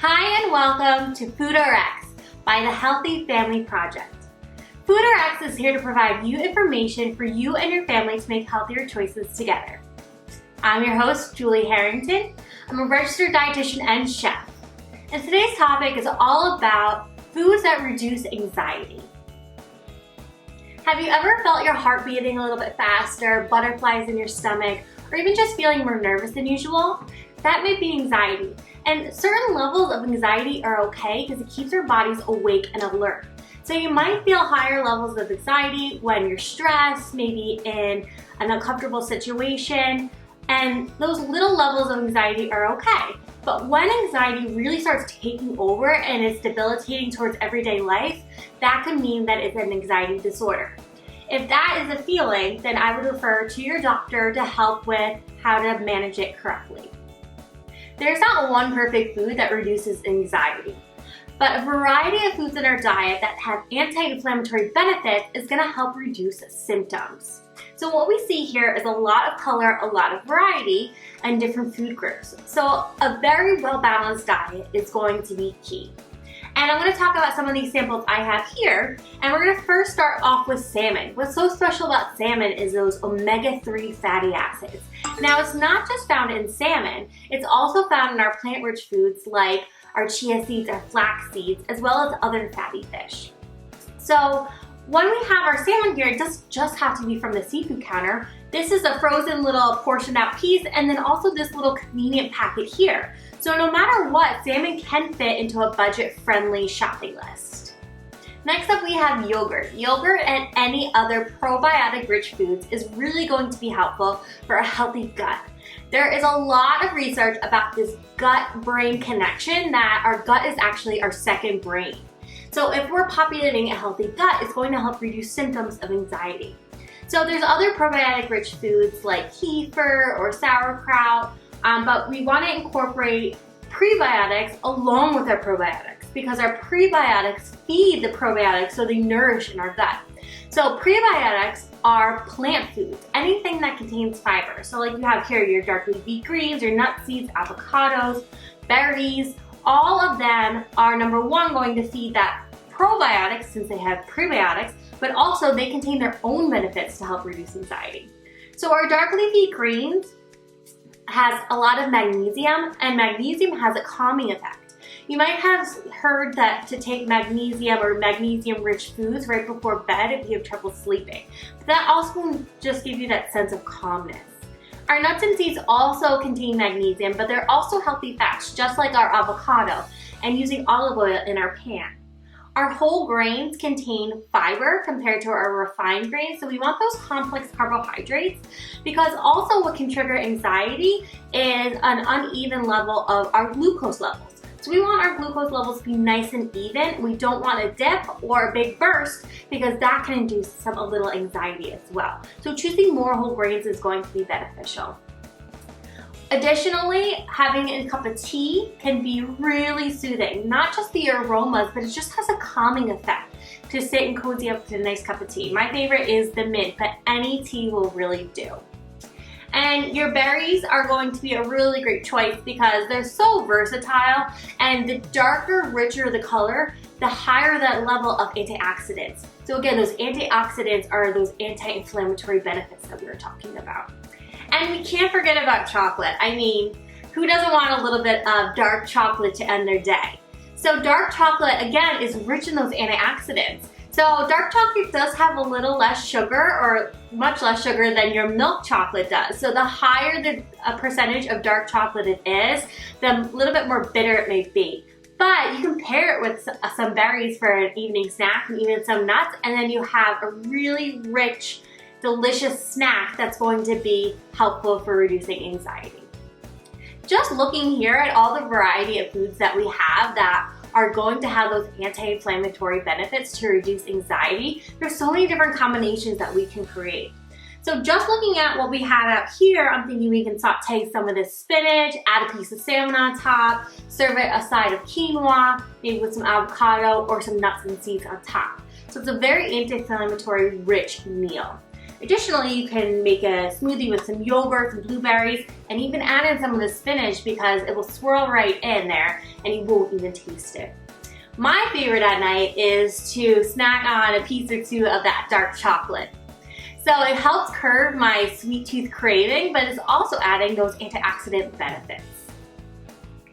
Hi and welcome to FoodRx by the Healthy Family Project. FoodRx is here to provide you information for you and your family to make healthier choices together. I'm your host, Julie Harrington. I'm a registered dietitian and chef. And today's topic is all about foods that reduce anxiety. Have you ever felt your heart beating a little bit faster, butterflies in your stomach, or even just feeling more nervous than usual? That may be anxiety. And certain levels of anxiety are okay because it keeps our bodies awake and alert. So you might feel higher levels of anxiety when you're stressed, maybe in an uncomfortable situation, and those little levels of anxiety are okay. But when anxiety really starts taking over and is debilitating towards everyday life, that could mean that it's an anxiety disorder. If that is a feeling, then I would refer to your doctor to help with how to manage it correctly. There's not one perfect food that reduces anxiety, but a variety of foods in our diet that have anti-inflammatory benefits is going to help reduce symptoms. So what we see here is a lot of color, a lot of variety, and different food groups. So a very well-balanced diet is going to be key. And I'm going to talk about some of these samples I have here, and we're going to first start off with salmon. What's so special about salmon is those omega-3 fatty acids. Now, it's not just found in salmon, it's also found in our plant-rich foods like our chia seeds, our flax seeds, as well as other fatty fish. So when we have our salmon here, it doesn't just have to be from the seafood counter. This is a frozen little portioned out piece, and then also this little convenient packet here. So no matter what, salmon can fit into a budget-friendly shopping list. Next up, we have yogurt. Yogurt and any other probiotic-rich foods is really going to be helpful for a healthy gut. There is a lot of research about this gut-brain connection, that our gut is actually our second brain. So if we're populating a healthy gut, it's going to help reduce symptoms of anxiety. So there's other probiotic-rich foods like kefir or sauerkraut, but we want to incorporate prebiotics along with our probiotics because our prebiotics feed the probiotics, so they nourish in our gut. So prebiotics are plant foods, anything that contains fiber. So like you have here your dark leafy greens, your nut seeds, avocados, berries, all of them are number one going to feed that probiotics since they have prebiotics, but also they contain their own benefits to help reduce anxiety. So our dark leafy greens has a lot of magnesium, and magnesium has a calming effect. You might have heard that to take magnesium or magnesium-rich foods right before bed if you have trouble sleeping. But that also can just give you that sense of calmness. Our nuts and seeds also contain magnesium, but they're also healthy fats, just like our avocado, and using olive oil in our pan. Our whole grains contain fiber compared to our refined grains, so we want those complex carbohydrates because also what can trigger anxiety is an uneven level of our glucose levels. So we want our glucose levels to be nice and even. We don't want a dip or a big burst because that can induce a little anxiety as well. So choosing more whole grains is going to be beneficial. Additionally, having a cup of tea can be really soothing. Not just the aromas, but it just has a calming effect to sit and cozy up to a nice cup of tea. My favorite is the mint, but any tea will really do. And your berries are going to be a really great choice because they're so versatile, and the darker, richer the color, the higher that level of antioxidants. So again, those antioxidants are those anti-inflammatory benefits that we were talking about. And we can't forget about chocolate. I mean, who doesn't want a little bit of dark chocolate to end their day? So dark chocolate, again, is rich in those antioxidants. So dark chocolate does have a little less sugar, or much less sugar than your milk chocolate does. So the higher the percentage of dark chocolate it is, the little bit more bitter it may be. But you can pair it with some berries for an evening snack and even some nuts, and then you have a really rich, delicious snack that's going to be helpful for reducing anxiety. Just looking here at all the variety of foods that we have that are going to have those anti-inflammatory benefits to reduce anxiety, there's so many different combinations that we can create. So just looking at what we have out here, I'm thinking we can saute some of this spinach, add a piece of salmon on top, serve it a side of quinoa, maybe with some avocado or some nuts and seeds on top. So it's a very anti-inflammatory rich meal. Additionally, you can make a smoothie with some yogurt, some blueberries, and even add in some of the spinach because it will swirl right in there and you won't even taste it. My favorite at night is to snack on a piece or two of that dark chocolate. So it helps curb my sweet tooth craving, but it's also adding those antioxidant benefits.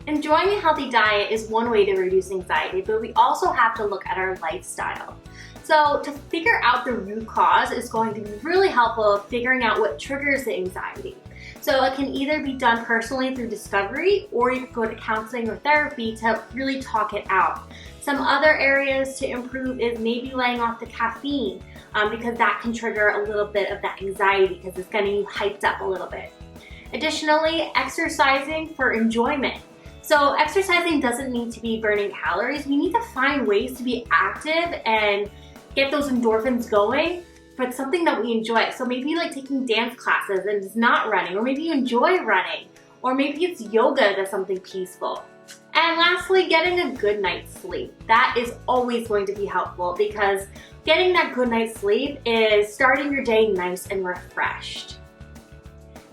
Enjoying a healthy diet is one way to reduce anxiety, but we also have to look at our lifestyle. So to figure out the root cause is going to be really helpful figuring out what triggers the anxiety. So it can either be done personally through discovery, or you can go to counseling or therapy to really talk it out. Some other areas to improve is maybe laying off the caffeine because that can trigger a little bit of that anxiety because it's getting you hyped up a little bit. Additionally, exercising for enjoyment. So exercising doesn't need to be burning calories. We need to find ways to be active and get those endorphins going, but something that we enjoy. So maybe like taking dance classes and it's not running, or maybe you enjoy running, or maybe it's yoga that's something peaceful. And lastly, getting a good night's sleep. That is always going to be helpful because getting that good night's sleep is starting your day nice and refreshed.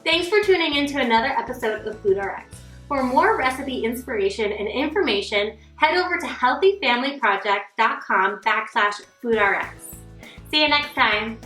Thanks for tuning in to another episode of FoodRx. For more recipe inspiration and information, head over to healthyfamilyproject.com/FoodRx. See you next time.